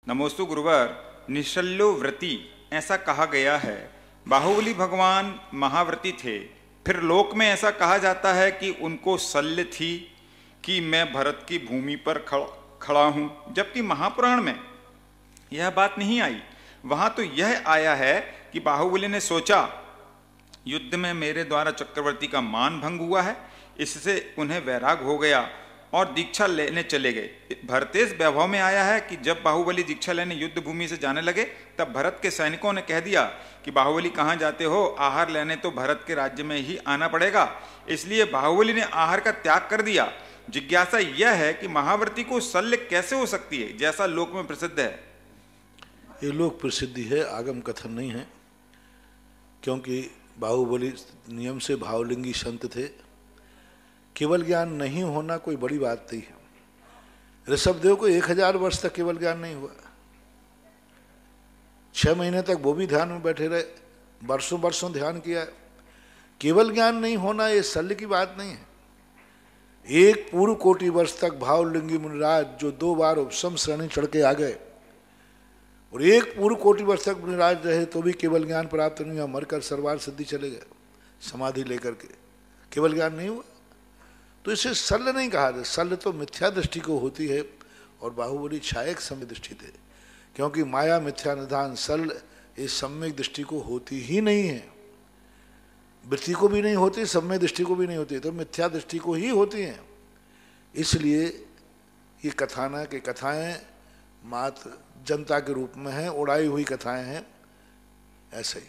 नमोस्तु गुरुवर। निशल्यो व्रती ऐसा कहा गया है। बाहुबली भगवान महाव्रती थे, फिर लोक में ऐसा कहा जाता है कि उनको शल्य थी कि मैं भरत की भूमि पर खड़ा हूं, जबकि महापुराण में यह बात नहीं आई। वहां तो यह आया है कि बाहुबली ने सोचा युद्ध में मेरे द्वारा चक्रवर्ती का मान भंग हुआ है, इससे उन्हें वैराग हो गया और दीक्षा लेने चले गए। भरतेश वैभव में आया है कि जब बाहुबली दीक्षा लेने युद्ध भूमि से जाने लगे तब भरत के सैनिकों ने कह दिया कि बाहुबली कहाँ जाते हो, आहार लेने तो भरत के राज्य में ही आना पड़ेगा। इसलिए बाहुबली ने आहार का त्याग कर दिया। जिज्ञासा यह है कि महाव्रती को शल्य कैसे हो सकती है, जैसा लोक में प्रसिद्ध है। ये लोक प्रसिद्धि है, आगम कथन नहीं है, क्योंकि बाहुबली नियम से भावलिंगी संत थे। केवल ज्ञान नहीं होना कोई बड़ी बात नहीं है। ऋषभदेव को 1000 वर्ष तक केवल ज्ञान नहीं हुआ। 6 महीने तक वो भी ध्यान में बैठे रहे, वर्षों वर्षों ध्यान किया। केवल ज्ञान नहीं होना ये शल्य की बात नहीं है। एक पूर्व कोटि वर्ष तक भावलिंगी मुनिराज जो 2 बार उपसम श्रेणी चढ़ के आ गए और एक पूर्व कोटि वर्ष तक मुनिराज रहे तो भी केवल ज्ञान प्राप्त नहीं हुआ, मरकर सर्वार सिद्धि चले गए समाधि लेकर के, केवल ज्ञान नहीं हुआ। तो इसे शल्य नहीं कहा जाता। शल्य तो मिथ्या दृष्टि को होती है और बाहुबली छायक सम्यक दृष्टि थे, क्योंकि माया मिथ्या निधान शल्य इस सम्यक दृष्टि को होती ही नहीं है। वृत्ति को भी नहीं होती, सम्यक दृष्टि को भी नहीं होती, तो मिथ्या दृष्टि को ही होती हैं। इसलिए ये कथाना के कथाएं मात्र जनता के रूप में हैं, उड़ाई हुई कथाएं हैं, ऐसे ही।